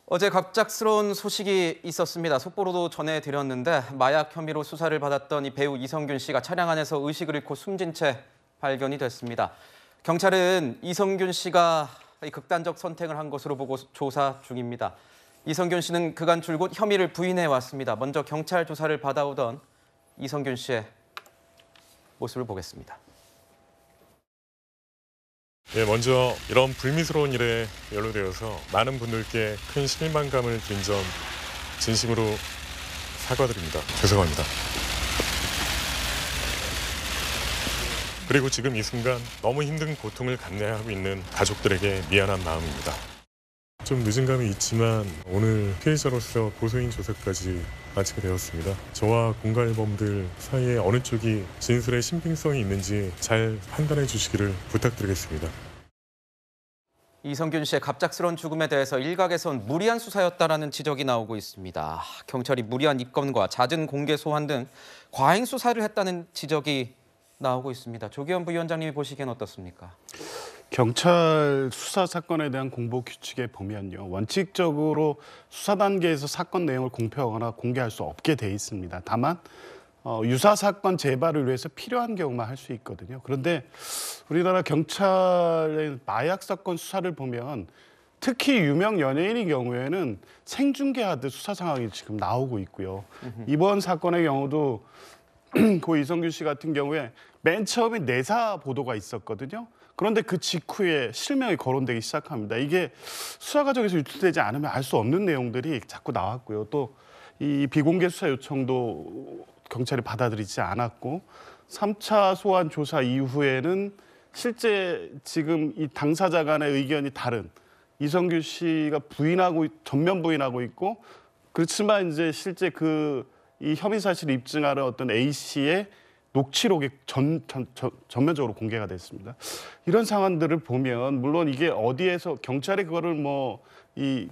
어제 갑작스러운 소식이 있었습니다. 속보로도 전해드렸는데 마약 혐의로 수사를 받았던 이 배우 이성균 씨가 차량 안에서 의식을 잃고 숨진 채 발견이 됐습니다. 경찰은 이성균 씨가 극단적 선택을 한 것으로 보고 조사 중입니다. 이성균 씨는 그간 줄곧 혐의를 부인해 왔습니다. 먼저 경찰 조사를 받아오던 이성균 씨의 모습을 보겠습니다. 예, 먼저 이런 불미스러운 일에 연루되어서 많은 분들께 큰 실망감을 드린 점 진심으로 사과드립니다. 죄송합니다. 그리고 지금 이 순간 너무 힘든 고통을 감내하고 있는 가족들에게 미안한 마음입니다. 좀 늦은 감이 있지만 오늘 피해자로서 고소인 조사까지 마치게 되었습니다. 저와 공갈범들 사이에 어느 쪽이 진술의 신빙성이 있는지 잘 판단해 주시기를 부탁드리겠습니다. 이성균 씨의 갑작스러운 죽음에 대해서 일각에선 무리한 수사였다라는 지적이 나오고 있습니다. 경찰이 무리한 입건과 잦은 공개 소환 등 과잉 수사를 했다는 지적이 나오고 있습니다. 조기현 부위원장님이 보시기엔 어떻습니까? 경찰 수사 사건에 대한 공보 규칙에 보면요. 원칙적으로 수사 단계에서 사건 내용을 공표하거나 공개할 수 없게 돼 있습니다. 다만 유사 사건 재발을 위해서 필요한 경우만 할 수 있거든요. 그런데 우리나라 경찰의 마약 사건 수사를 보면 특히 유명 연예인의 경우에는 생중계하듯 수사 상황이 지금 나오고 있고요. 이번 사건의 경우도 고 이성균 씨 같은 경우에 맨 처음에 내사 보도가 있었거든요. 그런데 그 직후에 실명이 거론되기 시작합니다. 이게 수사 과정에서 유출되지 않으면 알 수 없는 내용들이 자꾸 나왔고요. 또 이 비공개 수사 요청도 경찰이 받아들이지 않았고 3차 소환 조사 이후에는 실제 지금 이 당사자 간의 의견이 다른 이성균 씨가 전면 부인하고 있고 그렇지만 이제 실제 이 혐의 사실을 입증하는 어떤 A 씨의 녹취록이 전면적으로 공개가 됐습니다. 이런 상황들을 보면 물론 이게 어디에서 경찰이 그거를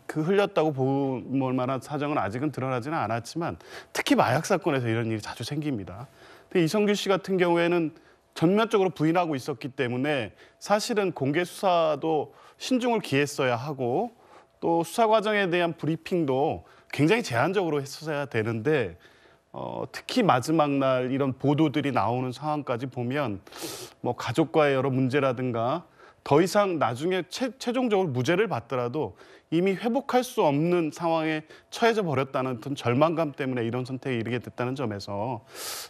흘렸다고 볼 만한 사정은 아직은 드러나지는 않았지만 특히 마약 사건에서 이런 일이 자주 생깁니다. 근데 이성균 씨 같은 경우에는 전면적으로 부인하고 있었기 때문에 사실은 공개 수사도 신중을 기했어야 하고 또 수사 과정에 대한 브리핑도 굉장히 제한적으로 했어야 되는데 특히 마지막 날 이런 보도들이 나오는 상황까지 보면 가족과의 여러 문제라든가 더 이상 나중에 최종적으로 무죄를 받더라도 이미 회복할 수 없는 상황에 처해져 버렸다는 어떤 절망감 때문에 이런 선택에 이르게 됐다는 점에서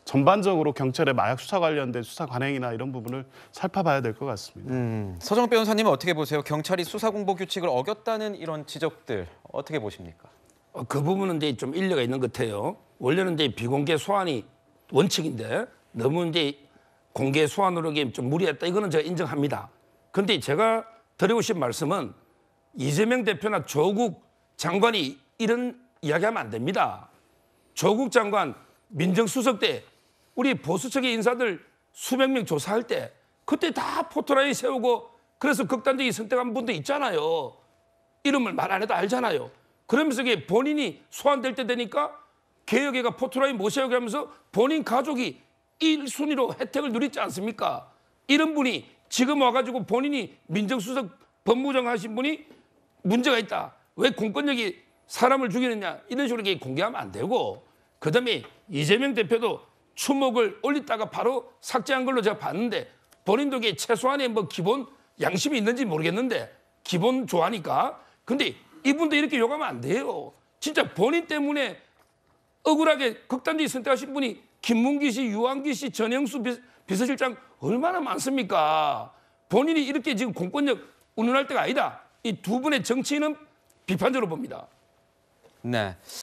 전반적으로 경찰의 마약 수사 관련된 수사 관행이나 이런 부분을 살펴봐야 될 것 같습니다. 서정욱 변호사님은 어떻게 보세요? 경찰이 수사 공보 규칙을 어겼다는 이런 지적들 어떻게 보십니까? 그 부분은 이제 좀 일리가 있는 것 같아요. 원래는 이제 비공개 소환이 원칙인데 너무 이제 공개 소환으로 좀 무리했다. 이거는 제가 인정합니다. 그런데 제가 드리고 싶은 말씀은 이재명 대표나 조국 장관이 이런 이야기하면 안 됩니다. 조국 장관 민정수석 때 우리 보수 측의 인사들 수백 명 조사할 때 그때 다 포토라인 세우고 그래서 극단적인 선택한 분도 있잖아요. 이름을 말 안 해도 알잖아요. 그러면서 이게 본인이 소환될 때 되니까 개혁회가 포토라인 못 세우게 하면서 본인 가족이 1순위로 혜택을 누리지 않습니까? 이런 분이 지금 와가지고 본인이 민정수석 법무장 하신 분이 문제가 있다. 왜 공권력이 사람을 죽이느냐. 이런 식으로 공개하면 안 되고 그다음에 이재명 대표도 추목을 올렸다가 바로 삭제한 걸로 제가 봤는데 본인도 최소한의 기본 양심이 있는지 모르겠는데 기본 좋아하니까. 근데 이분도 이렇게 욕하면 안 돼요. 진짜 본인 때문에 억울하게 극단적인 선택하신 분이 김문기 씨, 유한기 씨, 전영수 비서실장 얼마나 많습니까? 본인이 이렇게 지금 공권력 운운할 때가 아니다. 이 두 분의 정치인은 비판적으로 봅니다. 네.